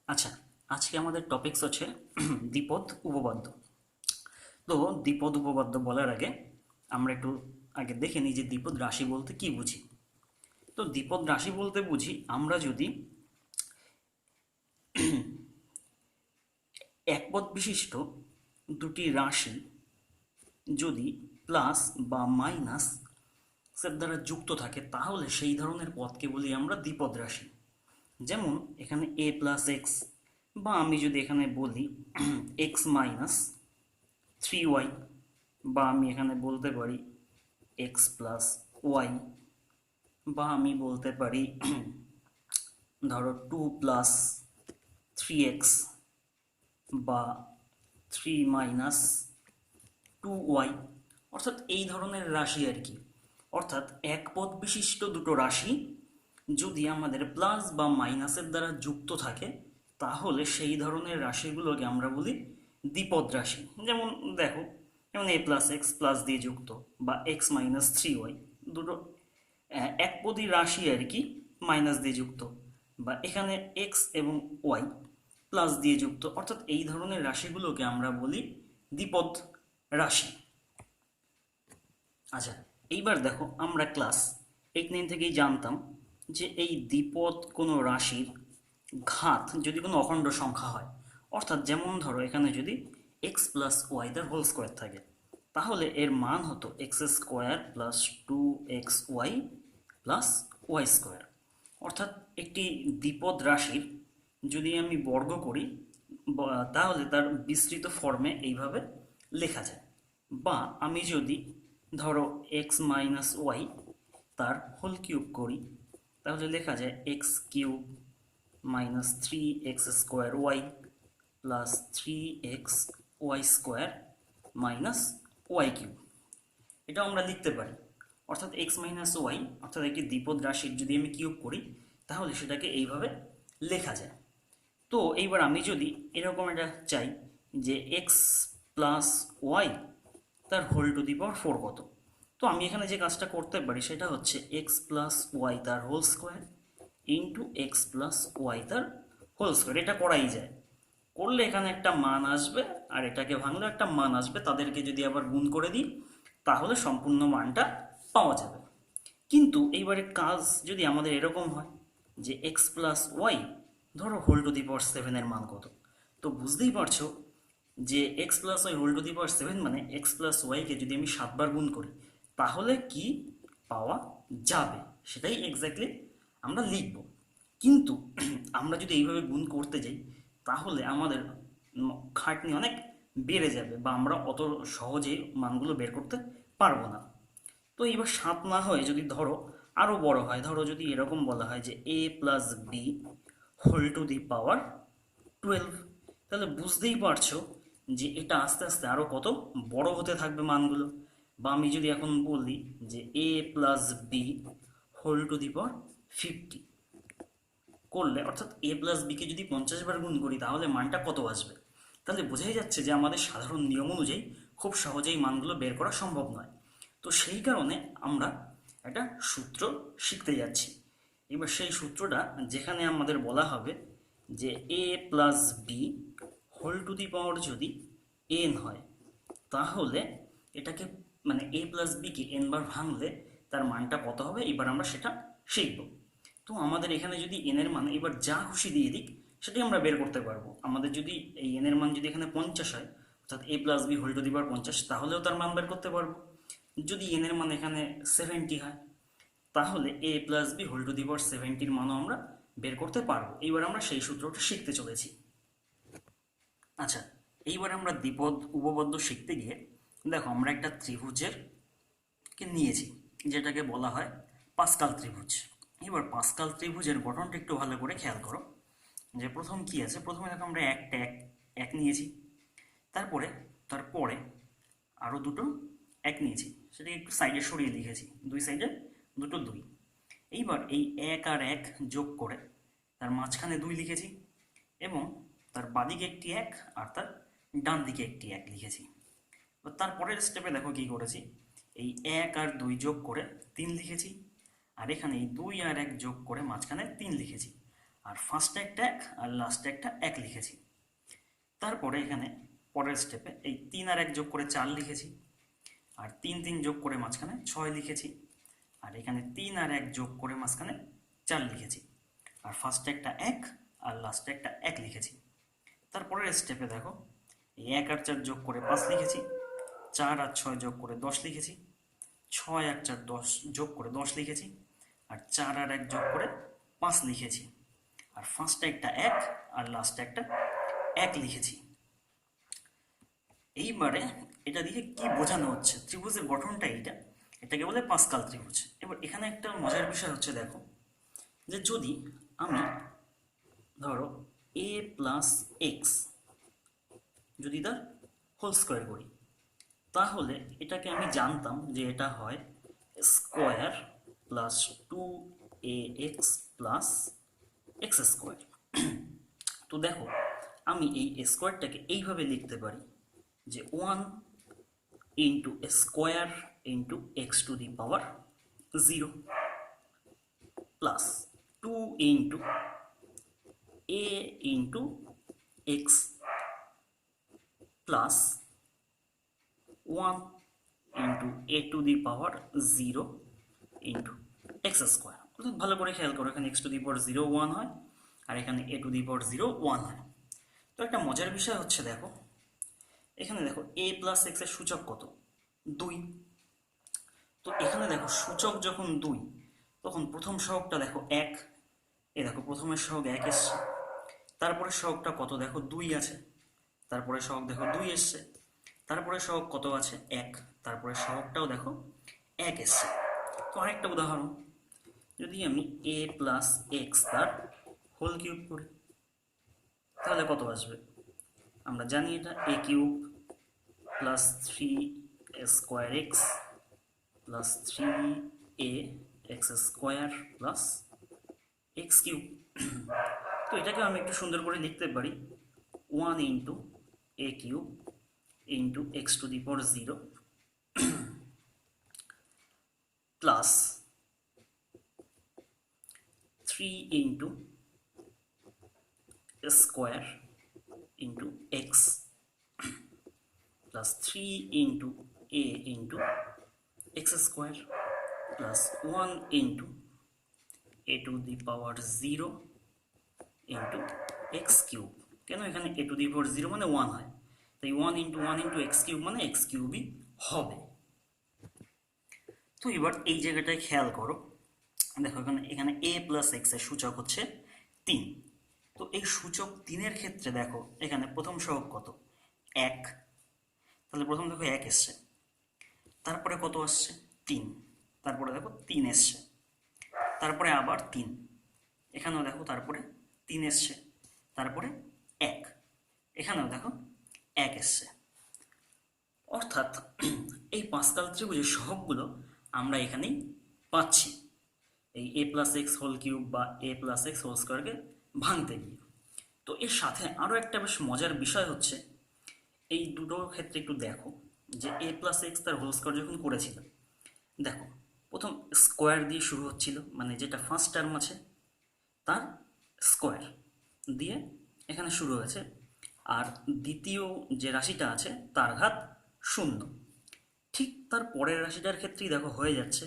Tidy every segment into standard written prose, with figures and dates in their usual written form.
আচ্ছা, আজকে আমাদের টপিকস হচ্ছে দ্বিপদ উপপাদ্য। তো দ্বিপদ উপপাদ্য বলার আগে আমরা একটু আগে দেখে নিই যে দ্বিপদ রাশি বলতে কি বুঝি। তো দ্বিপদ রাশি বলতে বুঝি আমরা যদি একপদ বিশিষ্ট দুটি রাশি যদি প্লাস বা মাইনাস এর দ্বারা যুক্ত থাকে তাহলে সেই ধরনের পদকে বলি আমরা দ্বিপদ রাশি। যেমন এখানে এ প্লাস এক্স, বা আমি যদি এখানে বলি এক্স মাইনাস 3y, বা আমি এখানে বলতে পারি এক্স প্লাস ওয়াই, বা আমি বলতে পারি ধরো 2 প্লাস 3x, বা 3 মাইনাস 2y। অর্থাৎ এই ধরনের রাশি আর কি। অর্থাৎ এক পদ বিশিষ্ট দুটো রাশি যদি আমাদের প্লাস বা মাইনাসের দ্বারা যুক্ত থাকে তাহলে সেই ধরনের রাশিগুলোকে আমরা বলি দ্বিপদ রাশি। যেমন দেখো, যেমন এ প্লাস এক্স প্লাস দিয়ে যুক্ত, বা x-3y, দুটো একপদী রাশি আর কি, মাইনাস দিয়ে যুক্ত, বা এখানে এক্স এবং ওয়াই প্লাস দিয়ে যুক্ত। অর্থাৎ এই ধরনের রাশিগুলোকে আমরা বলি দ্বিপদ রাশি। আচ্ছা, এইবার দেখো, আমরা ক্লাস 8-9 থেকেই জানতাম যে এই দ্বিপদ কোনো রাশির ঘাত যদি কোনো অখণ্ড সংখ্যা হয়, অর্থাৎ যেমন ধরো এখানে যদি এক্স প্লাস ওয়াই তার হোল স্কোয়ার থাকে, তাহলে এর মান হতো x square plus 2xy plus y square. অর্থাৎ একটি দ্বিপদ রাশির যদি আমি বর্গ করি তাহলে তার বিস্তৃত ফর্মে এইভাবে লেখা যায়। বা আমি যদি ধরো এক্স মাইনাস ওয়াই তার হোল কিউব করি তাহলে লেখা যায় x cube minus 3x² plus 3xy² minus y cube. এটাও আমরা লিখতে পারি। অর্থাৎ এক্স মাইনাস ওয়াই, অর্থাৎ একটি দ্বিপদ রাশির যদি আমি কিউব করি তাহলে সেটাকে এইভাবে লেখা যায়। তো এইবার আমি যদি এরকম একটা চাই যে এক্স প্লাস ওয়াই তার হোল টু দি পাওয়ার 4 কত, তো আমি এখানে যে কাজটা করতে পারি সেটা হচ্ছে এক্স প্লাস ওয়াই তার whole square into x plus y তার হোল স্কোয়ার। এটা করাই যায়। করলে এখানে একটা মান আসবে, আর এটাকে ভাঙলে একটা মান আসবে, তাদেরকে যদি আবার গুণ করে দিই তাহলে সম্পূর্ণ মানটা পাওয়া যাবে। কিন্তু এইবারে কাজ যদি আমাদের এরকম হয় যে এক্স প্লাস ওয়াই ধরো হোল টু দি পাওয়ার 7-এর মান কত, তো বুঝতেই পারছো যে x plus y whole to the power 7 মানে এক্স প্লাস ওয়াইকে যদি আমি 7 বার গুণ করি তাহলে কি পাওয়া যাবে, সেটাই এক্স্যাক্টলি আমরা লিখব। কিন্তু আমরা যদি এইভাবে গুণ করতে যাই তাহলে আমাদের খাটনি অনেক বেড়ে যাবে, বা আমরা অত সহজেই মানগুলো বের করতে পারবো না। তো এবার 7 না হয়ে যদি ধরো আরো বড় হয়, ধরো যদি এরকম বলা হয় যে a plus b whole to the power 12, তাহলে বুঝতেই পারছো যে এটা আস্তে আস্তে আরো কত বড় হতে থাকবে মানগুলো। বা আমি যদি এখন বলি যে a plus b whole to the power 50 করলে, অর্থাৎ এ প্লাস বিকে যদি 50 বার গুণ করি তাহলে মানটা কত আসবে। তাহলে বোঝাই যাচ্ছে যে আমাদের সাধারণ নিয়ম অনুযায়ী খুব সহজেই মানগুলো বের করা সম্ভব নয়। তো সেই কারণে আমরা একটা সূত্র শিখতে যাচ্ছি। এবার সেই সূত্রটা যেখানে আমাদের বলা হবে যে a plus b whole to the power যদি এন হয় তাহলে এটাকে মানে এ প্লাস বিকে এন বার ভাঙলে তার মানটা কত হবে, এবার আমরা সেটা শিখব। তো আমাদের এখানে যদি এন এর মান এবার যা খুশি দিয়ে দিক সেটাই আমরা বের করতে পারবো। আমাদের যদি এই এন এর মান যদি এখানে 50 হয়, অর্থাৎ a plus b whole to the power 50, তাহলেও তার মান বের করতে পারবো। যদি এন এর মান এখানে 70 হয় তাহলে a plus b whole to the power 70-র মানও আমরা বের করতে পারবো। এইবার আমরা সেই সূত্রটা শিখতে চলেছি। আচ্ছা, এইবার আমরা দ্বিপদ উপপাদ্য শিখতে গিয়ে দেখো আমরা একটা ত্রিভুজের কে নিয়েছি যেটাকে বলা হয় পাস্কাল ত্রিভুজ। এবার পাস্কাল ত্রিভুজের গঠনটা একটু ভালো করে খেয়াল করো যে প্রথম কি আছে। প্রথমে দেখো আমরা একটা এক এক নিয়েছি, তারপরে তারপরে আরো দুটো এক নিয়েছি, সেটাকে একটু সাইডে সরিয়ে লিখেছি, দুই সাইডে দুটো দুই। এইবার এই এক আর এক যোগ করে তার মাঝখানে দুই লিখেছি, এবং তার বাদিকে একটি এক আর তার ডান দিকে একটি এক লিখেছি। তারপরের স্টেপে দেখো কি করেছি, এই এক আর দুই যোগ করে তিন লিখেছি, আর এখানে এই দুই আর এক যোগ করে মাঝখানে তিন লিখেছি। আর ফার্স্টে একটা এক আর লাস্টে একটা এক লিখেছি। তারপরে এখানে পরের স্টেপে এই 3 আর 1 যোগ করে 4 লিখেছি, আর 3 3 যোগ করে মাঝখানে 6 লিখেছি, আর এখানে 3 আর 1 যোগ করে মাঝখানে 4 লিখেছি, আর ফার্স্টে একটা এক আর লাস্টে একটা এক লিখেছি। তারপরের স্টেপে দেখো এই 1 আর 4 যোগ করে 5 লিখেছি, 4 আর 6 যোগ করে 10 লিখেছি, 6 আর 4 10 যোগ করে 10 লিখেছি, আর 4 আর 1 যোগ করে 5 লিখেছি, আর ফার্স্টে একটা এক আর লাস্টে একটা এক লিখেছি। এইবারে এটা দিয়ে কি বোঝানো হচ্ছে, ত্রিভুজের গঠনটা এইটা, এটাকে বলে পাস্কাল ত্রিভুজ। এবার এখানে একটা মজার বিষয় হচ্ছে, দেখো যে যদি আমি ধরো a প্লাস এক্স যদি তার হোল স্কোয়ার করি, তাহলে এটাকে আমি জানতাম যে এটা হয় square plus 2ax plus x square. তো দেখো আমি এই স্কোয়ারটাকে এইভাবে লিখতে পারি যে 1 into square into x to the power 0 plus 2 into a into x plus 1 into a two the power 0 into x square. অর্থাৎ ভালো করে খেয়াল করো, এখানে এক্স টু দি পাওয়ার 0 1 হয়, আর এখানে a টু দি পাওয়ার 0 1 হয়। তো একটা মজার বিষয় হচ্ছে, দেখো এখানে দেখো a প্লাস এক্স এর সূচক কত, 2। তো এখানে দেখো সূচক যখন 2, তখন প্রথম সহগটা দেখো 1, এ দেখো প্রথমের সহগ 1 এসছে, তারপরে সহগটা কত দেখো 2 আছে, তারপরে সহগ দেখো 2 এসছে, তারপরে সহগ কত আছে 1, তারপরে সহগটাও দেখো 1 এসছে। তো আরেকটা উদাহরণ, যদি আমি a প্লাস এক্স তার হোল কিউব করি, তাহলে কত আসবে? আমরা জানি এটা a cube plus 3 square x plus 3a x square plus x cube. তো এটাকে আমি একটু সুন্দর করে লিখতে পারি 1 into a cube into x to the power 0 plus 3 into square into x plus 3 into a into x square plus 1 into a two the power 0 into x cube. কেন এখানে a টু দি পাওয়ার 0 মানে 1 হয়, তাই 1 into 1 into x cube মানে x কিউবই হবে। তো এবার এই জায়গাটায় খেয়াল করো, দেখো এখানে a প্লাস এক্স এর সূচক হচ্ছে 3। তো এই সূচক 3-এর ক্ষেত্রে দেখো এখানে প্রথম সহগ কত 1, তাহলে প্রথম দেখো 1 এসছে, তারপরে কত আসছে 3, তারপরে দেখো 3 এসছে, তারপরে আবার 3, এখানেও দেখো তারপরে 3 এসছে, তারপরে 1, এখানেও দেখো 1 এসছে। অর্থাৎ এই পাস্কাল ত্রিভুজের সহগগুলো আমরা এখানেই পাচ্ছি এই a plus x whole cube বা a প্লাস এক্স হোল স্কোয়ারকে ভাঙতে গিয়ে। তো এর সাথে আরও একটা বেশ মজার বিষয় হচ্ছে, এই দুটো ক্ষেত্রে একটু দেখো যে a প্লাস এক্স তার হোল স্কোয়ার যখন করেছিল, দেখো প্রথম স্কোয়ার দিয়ে শুরু হচ্ছিল, মানে যেটা ফার্স্ট টার্ম আছে তার স্কোয়ার দিয়ে এখানে শুরু হয়েছে, আর দ্বিতীয় যে রাশিটা আছে তার ঘাত 0। ঠিক তার পরের রাশিটার ক্ষেত্রেই দেখো হয়ে যাচ্ছে,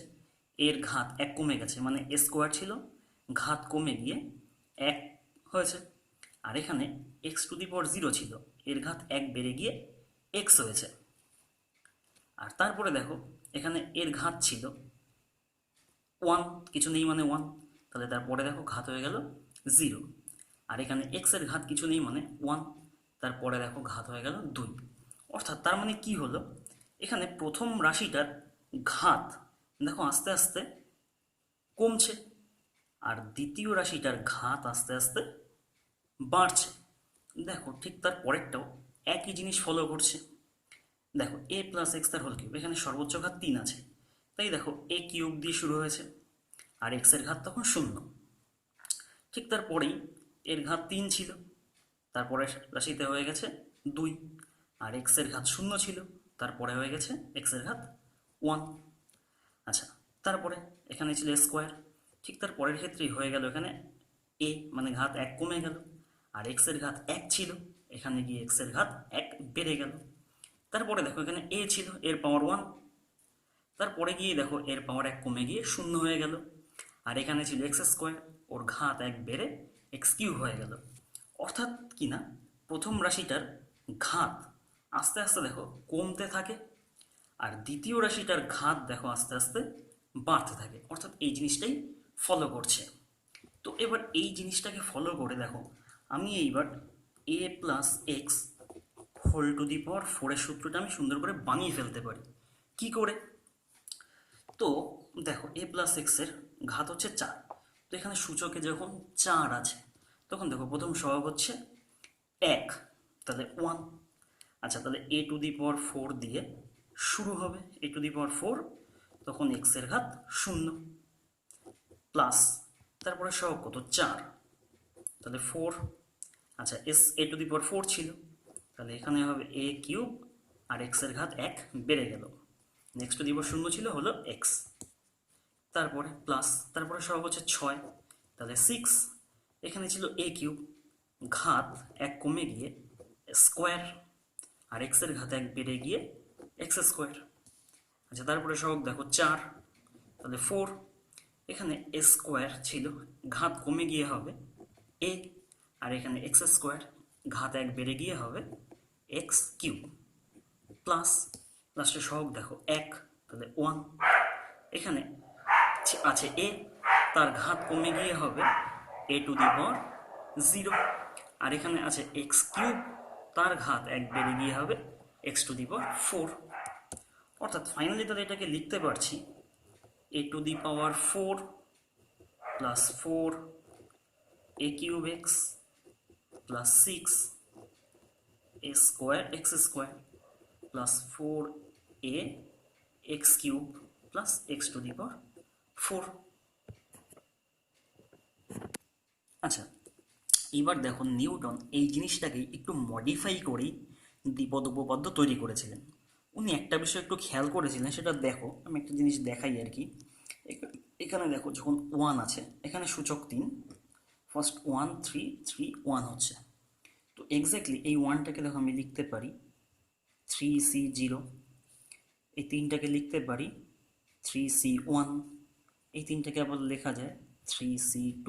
এর ঘাত 1 কমে গেছে, মানে এ স্কোয়ার ছিল ঘাত কমে গিয়ে 1 হয়েছে, আর এখানে এক্স টু দি পাওয়ার 0 ছিল, এর ঘাত 1 বেড়ে গিয়ে এক্স হয়েছে। আর তারপরে দেখো এখানে এর ঘাত ছিল 1, কিছু নেই মানে 1, তাহলে তারপরে দেখো ঘাত হয়ে গেল 0, আর এখানে এক্স এর ঘাত কিছু নেই মানে 1, তারপরে দেখো ঘাত হয়ে গেল 2। অর্থাৎ তার মানে কি হলো, এখানে প্রথম রাশিটার ঘাত দেখো আস্তে আস্তে কমছে, আর দ্বিতীয় রাশিটার ঘাত আস্তে আস্তে বাড়ছে। দেখো ঠিক তার পরেরটাও একই জিনিস ফলো করছে। দেখো a প্লাস এক্স তার হোল কিউব, এখানে সর্বোচ্চ ঘাত 3 আছে, তাই দেখো a কিউব দিয়ে শুরু হয়েছে, আর এক্স এর ঘাত তখন 0। ঠিক তারপরেই এর ঘাত 3 ছিল, তারপরে রাশিতে হয়ে গেছে 2, আর এক্স এর ঘাত 0 ছিল, তারপরে হয়ে গেছে এক্স এর ঘাত 1। আচ্ছা, তারপরে এখানে ছিল স্কোয়ার, ঠিক তার পরের ক্ষেত্রেই হয়ে গেল এখানে এ মানে ঘাত 1 কমে গেল, আর এক্স এর ঘাত 1 ছিল, এখানে গিয়ে এক্স এর ঘাত 1 বেড়ে গেল। তারপরে দেখো এখানে এ ছিল, এর পাওয়ার 1, তারপরে গিয়ে দেখো এর পাওয়ার 1 কমে গিয়ে 0 হয়ে গেল। আর এখানে ছিল এক্স স্কোয়ার, ওর ঘাত 1 বেড়ে এক্স কিউব হয়ে গেল। অর্থাৎ কি না, প্রথম রাশিটার ঘাত আস্তে আস্তে দেখো কমতে থাকে, আর দ্বিতীয় রাশিটার ঘাত দেখো আস্তে আস্তে বাড়তে থাকে, অর্থাৎ এই জিনিসটাই ফলো করছে। তো এবার এই জিনিসটাকে ফলো করে দেখো আমি এইবার a plus x whole to the power 4 এর সূত্রটা আমি সুন্দর করে বানিয়ে ফেলতে পারি। কি করে? তো দেখো এ প্লাস এক্স এর ঘাত হচ্ছে 4, তো এখানে সূচকে যখন 4 আছে তখন দেখো প্রথম সহগ হচ্ছে 1, তাহলে 1। আচ্ছা, তাহলে এ টু দি পাওয়ার 4 দিয়ে শুরু হবে, এ টু দি পাওয়ার 4, তখন এক্স এর ঘাত 0 প্লাস, তারপরে সহগ কত 4, তাহলে 4। আচ্ছা, এ টু দি পাওয়ার 4 ছিল, তাহলে এখানে হবে এ কিউব, আর এক্স এর ঘাত 1 বেড়ে গেল, নেক্সট টু দি পাওয়ার 0 ছিল হলো এক্স, তারপরে প্লাস, তারপরে সহগ হচ্ছে 6, তাহলে 6। এখানে ছিল এ কিউব, ঘাত 1 কমে গিয়ে স্কোয়ার, আর এক্স এর ঘাত 1 বেড়ে গিয়ে এক্স স্কোয়ার। আচ্ছা, তারপরে সহগ দেখো 4, তাহলে 4। এখানে এ স্কোয়ার ছিল, ঘাত কমে গিয়ে হবে এ, আর এখানে এক্স স্কোয়ার, ঘাত 1 বেড়ে গিয়ে হবে এক্স কিউব, প্লাস লাস্টে সহগ দেখো 1, তাহলে 1। এখানে আছে এ, তার ঘাত কমে গিয়ে হবে এ টু দি পাওয়ার 0, আর এখানে আছে এক্স কিউব, তার ঘাত 1 বেড়ে গিয়ে হবে এক্স টু দি পাওয়ার 4। অর্থাৎ ফাইনালি তাহলে এটাকে লিখতে পারছি a to the power 4 plus 4 a cube x plus 6 a square x square plus 4 a x cube plus x to the power 4। আচ্ছা, এবার দেখো নিউটন এই জিনিসটাকে একটু মডিফাই করেই দ্বিপদ উপপাদ্য তৈরি করেছিলেন। উনি একটা বিষয় একটু খেয়াল করেছিলেন, সেটা দেখো আমি একটা জিনিস দেখাই আর কি। এখানে দেখো যখন 1 আছে, এখানে সূচক 3, ফার্স্ট 1 3 3 1 হচ্ছে, তো এক্স্যাক্টলি এই 1টাকে দেখো আমি লিখতে পারি 3C0, এই 3টাকে লিখতে পারি 3C1, এই 3টাকে আবার লেখা যায় 3C2,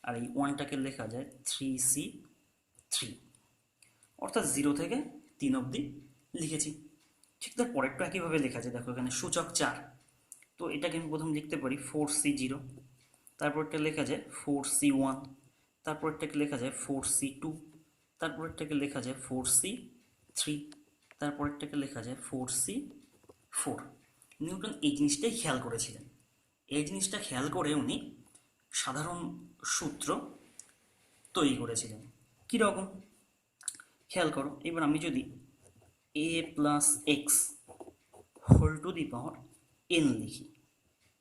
আর এই 1টাকে লেখা যায় 3C3। অর্থাৎ 0 থেকে 3 অবধি লিখেছি। ঠিক তার পরেরটা একইভাবে লেখা যায়, দেখো এখানে সূচক 4, তো এটাকে আমি প্রথম লিখতে পারি 4C0, তারপরটা লেখা যায় 4C1, তারপরটাকে লেখা যায় 4C2, তারপরটাকে লেখা যায় 4C3, তারপরটাকে লেখা যায় 4C4। নিউটন এই জিনিসটাই খেয়াল করেছিলেন। এই জিনিসটা খেয়াল করে উনি সাধারণ সূত্র তৈরি করেছিলেন। কীরকম খেয়াল করো, এবার আমি যদি a plus x whole to the power n লিখি,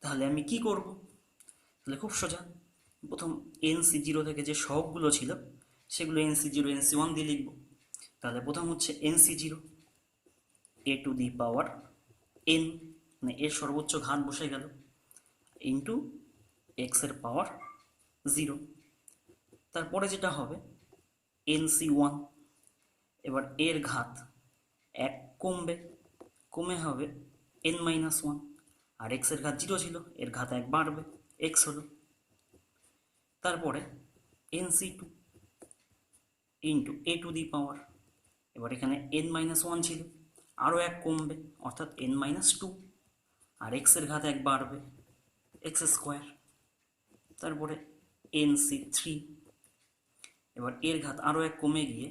তাহলে আমি কি করব? তাহলে খুব সোজা, প্রথম NC0 থেকে যে সহগগুলো ছিল সেগুলো NC0 NC1 দিয়ে লিখব। তাহলে প্রথম হচ্ছে NC0 A to the power N, মানে এর সর্বোচ্চ ঘাত বসে গেল, ইন্টু এক্স এর পাওয়ার 0। তারপরে যেটা হবে NC1, এবার এর ঘাত 1 কমবে, কমে হবে n-1, আর এক্স এর ঘাত 0 ছিল, এর ঘাত 1 বাড়বে, এক্স হলো। তারপরে NC2 into A to the পাওয়ার, এবার এখানে n-1 ছিল, আরও 1 কমবে অর্থাৎ n-2, আর এক্স এর ঘাত 1 বাড়বে, এক্স স্কোয়ার। তারপরে NC3, এবার এর ঘাত আরও 1 কমে গিয়ে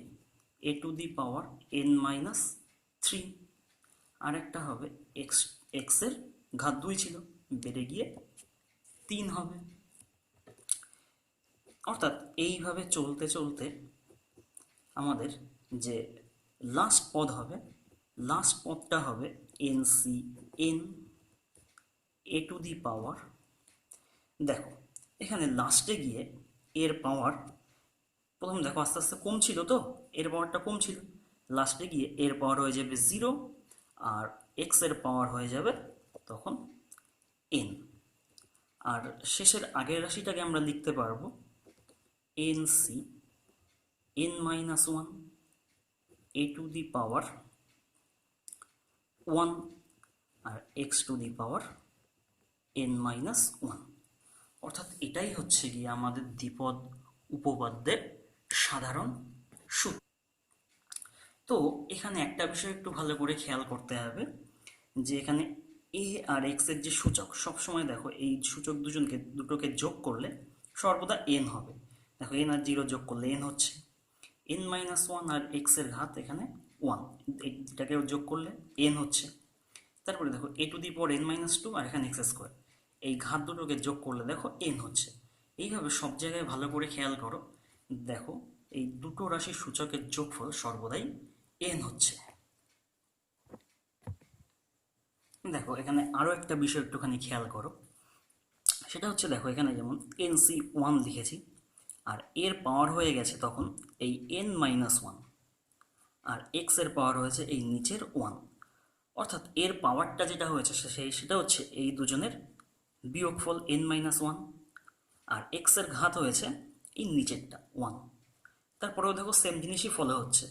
এ টু দি পাওয়ার n-3, আর একটা হবে এক্স এর ঘাত 2 ছিল, বেড়ে গিয়ে 3 হবে। অর্থাৎ এইভাবে চলতে চলতে আমাদের যে লাস্ট পদ হবে, লাস্ট পদটা হবে NCN এ টু দি পাওয়ার, দেখো এখানে লাস্টে গিয়ে এর পাওয়ার, প্রথম দেখো আস্তে আস্তে কম ছিল, তো এর পাওয়ারটা কম ছিল, লাস্টে গিয়ে এর পাওয়ার হয়ে যাবে 0, আর এক্স এর পাওয়ার হয়ে যাবে তখন n, আর শেষের আগের রাশিটাকে আমরা লিখতে পারবো nc n minus 1 a to the power 1 R x to the power n minus 1, অর্থাৎ এটাই হচ্ছে গিয়ে আমাদের দ্বিপদ উপপাদ্যের সাধারণ সূত্র। তো এখানে একটা বিষয় একটু ভালো করে খেয়াল করতে হবে যে এখানে এ আর এক্স এর যে সূচক, সবসময় দেখো এই সূচক দুটোকে যোগ করলে সর্বদা এন হবে। দেখো এন আর জিরো যোগ করলে এন হচ্ছে, এন মাইনাস ওয়ান আর এক্স এর ঘাত এখানে ওয়ান, এটাকে যোগ করলে এন হচ্ছে। তারপরে দেখো a to the power n minus two আর এখানে এক্স স্কোয়ার, এই ঘাত দুটোকে যোগ করলে দেখো এন হচ্ছে। এইভাবে সব জায়গায় ভালো করে খেয়াল করো, দেখো এই দুটো রাশির সূচকের যোগফল সর্বদাই এন হচ্ছে। দেখো এখানে আরো একটা বিষয় একটুখানি খেয়াল করো, সেটা হচ্ছে দেখো এখানে যেমন এনসি ওয়ান লিখেছি আর এর পাওয়ার হয়ে গেছে তখন এই এন মাইনাস ওয়ান, আর এক্স এর পাওয়ার হয়েছে এই নিচের ওয়ান, অর্থাৎ এর পাওয়ারটা যেটা হয়েছে সেটা হচ্ছে এই দুজনের বিয়োগফল এন মাইনাস ওয়ান, আর এক্স এর ঘাত হয়েছে এই নিচেরটা ওয়ান। তারপরেও দেখো সেম জিনিসই ফলো হচ্ছে,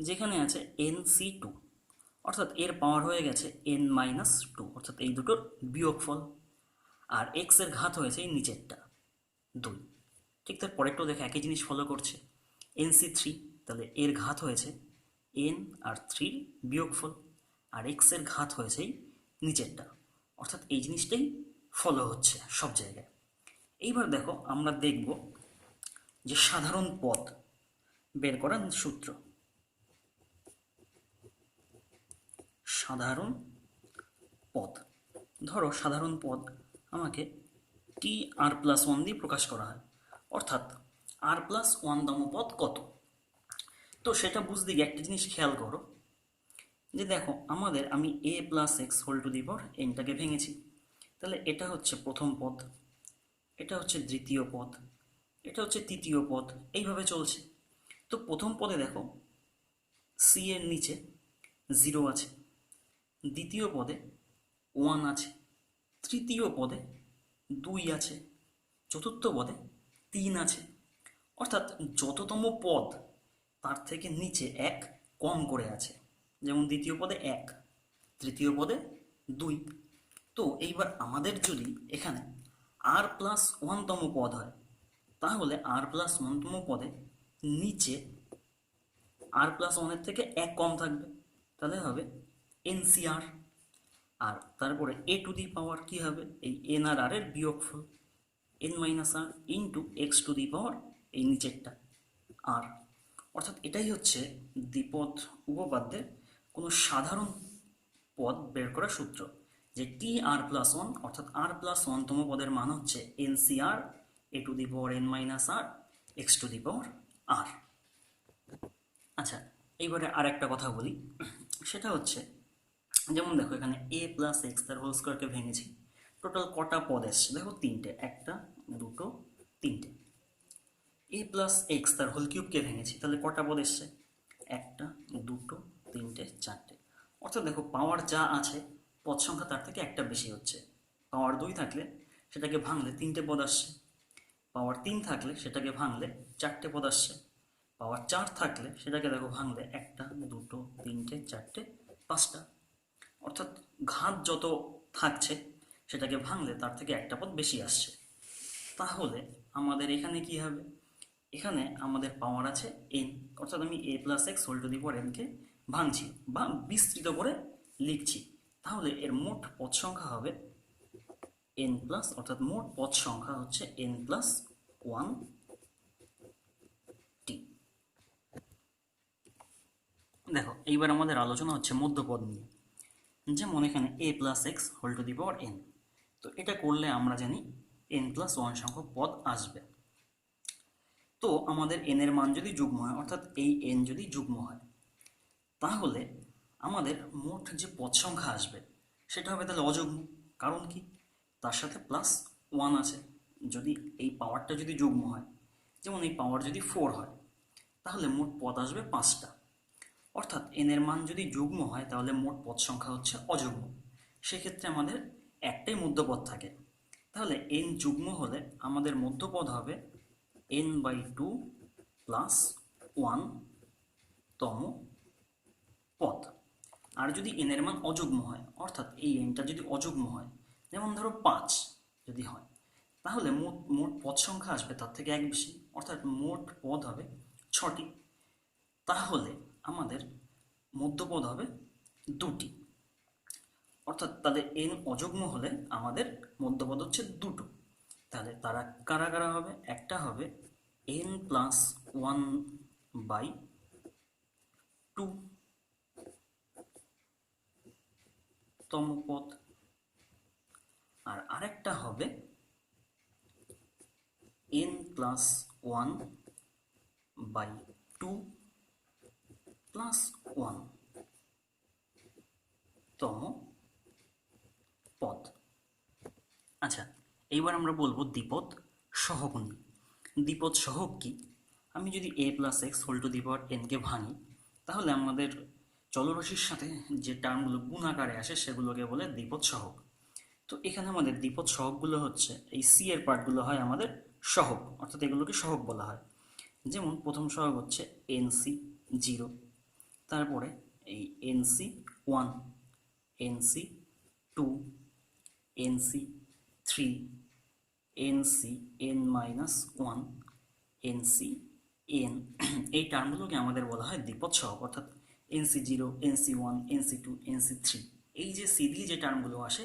যেখানে আছে এন সি টু, অর্থাৎ এর পাওয়ার হয়ে গেছে এন মাইনাস টু, অর্থাৎ এই দুটোর বিয়োগফল, আর এক্স এর ঘাত হয়েছে এই নিচেরটা দুই। ঠিক তার পরেরটাও দেখো একই জিনিস ফলো করছে, এন সি থ্রি, তাহলে এর ঘাত হয়েছে এন আর থ্রির বিয়োগফল, আর এক্স এর ঘাত হয়েছে এই নিচেরটা, অর্থাৎ এই জিনিসটাই ফলো হচ্ছে সব জায়গায়। এইবার দেখো আমরা দেখব যে সাধারণ পদ বের করার সূত্র। সাধারণ পদ, ধরো সাধারণ পদ আমাকে টি আর প্লাস ওয়ান দিয়ে প্রকাশ করা হয়, অর্থাৎ আর প্লাস ওয়ানতম পদ কত। তো সেটা বুঝতে গিয়ে একটা জিনিস খেয়াল করো, যে দেখো আমি a plus x whole to the power এনটাকে ভেঙেছি, তাহলে এটা হচ্ছে প্রথম পদ, এটা হচ্ছে দ্বিতীয় পদ, এটা হচ্ছে তৃতীয় পদ, এইভাবে চলছে। তো প্রথম পদে দেখো সি এর নিচে জিরো আছে, দ্বিতীয় পদে ওয়ান আছে, তৃতীয় পদে দুই আছে, চতুর্থ পদে তিন আছে, অর্থাৎ যততম পদ তার থেকে নিচে এক কম করে আছে, যেমন দ্বিতীয় পদে এক, তৃতীয় পদে দুই। তো এইবার আমাদের যদি এখানে আর প্লাস ওয়ানতম পদ হয়, তাহলে আর প্লাস ওয়ানতম পদে নিচে আর প্লাস ওয়ানের থেকে এক কম থাকবে, তাহলে হবে এনসিআর। আর তারপরে এ টু দি পাওয়ার কি হবে, এই এন আর আর এর বিয়োগফল n minus r into x to the power এই নিচেরটা আর, অর্থাৎ এটাই হচ্ছে দ্বিপদ উপপাদ্যের কোনো সাধারণ পদ বের করার সূত্র, যে টি আর প্লাস ওয়ান অর্থাৎ আর প্লাস ওয়ানতম পদের মান হচ্ছে n C r a to the power n minus r x to the power r. আচ্ছা, এইবারে আর একটা কথা বলি, সেটা হচ্ছে যেমন দেখো এখানে এ প্লাস এক্স তার হোল স্কোয়ারকে ভেঙেছি, টোটাল কটা পদ এসছে দেখো তিনটে, একটা দুটো তিনটে। এ প্লাস এক্স তার হোল কিউবকে ভেঙেছি, তাহলে কটা পদ এসছে, একটা দুটো তিনটে চারটে, অর্থাৎ দেখো পাওয়ার যা আছে পদ সংখ্যা তার থেকে একটা বেশি হচ্ছে। পাওয়ার দুই থাকলে সেটাকে ভাঙলে তিনটে পদ আসছে, পাওয়ার তিন থাকলে সেটাকে ভাঙলে চারটে পদ আসছে, পাওয়ার চার থাকলে সেটাকে দেখো ভাঙলে একটা দুটো তিনটে চারটে পাঁচটা, অর্থাৎ ঘাত যত থাকছে সেটাকে ভাঙলে তার থেকে একটা পদ বেশি আসছে। তাহলে আমাদের এখানে কি হবে, এখানে আমাদের পাওয়ার আছে এন, অর্থাৎ আমি a plus x whole to the power এনকে ভাঙছি বা বিস্তৃত করে লিখছি, তাহলে এর মোট পদ সংখ্যা হবে এন প্লাস, অর্থাৎ মোট পদ সংখ্যা হচ্ছে এন প্লাস ওয়ান টি। দেখো এইবার আমাদের আলোচনা হচ্ছে মধ্যপদ নিয়ে, যেমন এখানে a plus x whole to the power n, তো এটা করলে আমরা জানি এন প্লাস ওয়ান সংখ্যক পদ আসবে। তো আমাদের এন এর মান যদি যুগ্ম হয়, অর্থাৎ এই এন যদি যুগ্ম হয়, তাহলে আমাদের মোট যে পদ সংখ্যা আসবে সেটা হবে তাহলে অযুগ্ম। কারণ কি, তার সাথে প্লাস ওয়ান আছে। যদি এই পাওয়ারটা যদি যুগ্ম হয়, যেমন এই পাওয়ার যদি ফোর হয়, তাহলে মোট পদ আসবে পাঁচটা। অর্থাৎ এন এর মান যদি যুগ্ম হয় তাহলে মোট পদ সংখ্যা হচ্ছে অযুগ্ম, সেক্ষেত্রে আমাদের একটাই মধ্যপদ থাকে। তাহলে এন যুগ্ম হলে আমাদের মধ্যপদ হবে n/2 প্লাস 1তম পদ। আর যদি n এর মান অযুগ্ম হয়, অর্থাৎ এই nটা যদি অযুগ্ম হয়, যেমন ধরো 5 যদি হয়, তাহলে মোট পদ সংখ্যা আসবে তার থেকে এক বেশি, অর্থাৎ মোট পদ হবে 6টি। তাহলে আমাদের মধ্যপদ হবে 2টি, অর্থাৎ তাহলে n অযুগ্ম হলে আমাদের মধ্যপদ হচ্ছে 2টো। তাহলে তারা কারা কারা হবে? একটা হবে n+1/2 তম পদ, আর আরেকটা হবে n+1/2 প্লাস 1 তম পদ। আচ্ছা, এইবার আমরা বলবো দ্বিপদ সহগ নিয়ে। দ্বিপদ সহগ কি? আমি যদি a+x⁴n কে ভাঙি, তাহলে আমাদের চলরাশির সাথে যে টার্মগুলো গুণ আকারে আসে সেগুলোকে বলে দ্বিপদ সহগ। তো এখানে আমাদের দ্বিপদ সহগগুলো হচ্ছে, এই সি এর পার্টগুলো হয় আমাদের সহগ, অর্থাৎ এগুলোকে সহগ বলা হয়। যেমন প্রথম সহগ হচ্ছে NC0, তারপরে এই NC1, NC2, NC3, NCn-1, NCn, এই টার্মগুলোকে আমাদের বলা হয় দ্বিপদ সহগ, অর্থাৎ NC0, NC1, NC2, NC3, এই যে সি দিয়ে যে টার্মগুলো আসে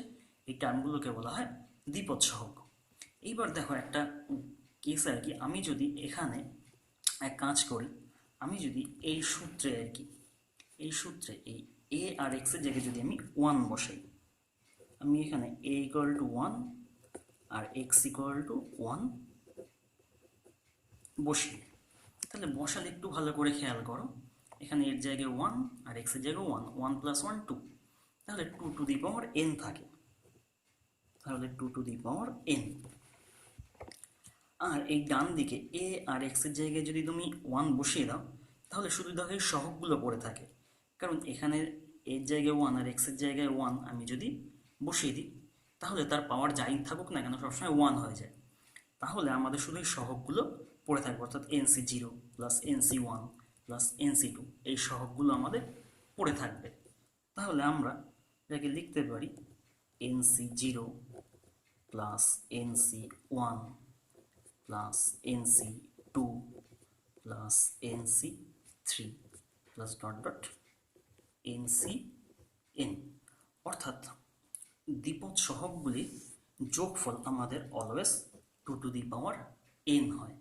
এই টার্মগুলোকে বলা হয় দ্বিপদ সহগ। এইবার দেখো একটা কেস আর কি, আমি যদি এখানে এক কাজ করি, আমি যদি এই সূত্রে আর কি, এই সূত্রে এই a আর x এর জায়গায় যদি আমি 1 বসাই, আমি এখানে a = 1 আর x = 1 বসি, তাহলে বসালে একটু ভালো করে খেয়াল করো, এখানে এর জায়গায় 1 আর x এর জায়গায় 1, 1 + 1 2, তাহলে 2n থাকে, তাহলে 2n। আর এই ডান দিকে a আর x এর জায়গায় যদি তুমি 1 বসিয়ে দাও, তাহলে শুধু দেখো এই সহগগুলো পড়ে থাকে, কারণ এখানে এর জায়গায় 1 আর x এর জায়গায় 1 আমি যদি বসিয়ে দিই, তাহলে তার পাওয়ার যাই থাকুক না কেন সবসময় 1 হয়ে যায়। তাহলে আমাদের শুধু এই সহগগুলো পড়ে থাকবে, অর্থাৎ NC0 plus NC1 plus NC2, এই সহগগুলো আমাদের পড়ে থাকবে। তাহলে আমরা এটাকে লিখতে পারি NC0 plus NC1 plus NC2 plus NC3 plus NCn, অর্থাৎ দ্বিপদ সহগগুলির যোগফল আমাদের অলওয়েজ 2n হয়।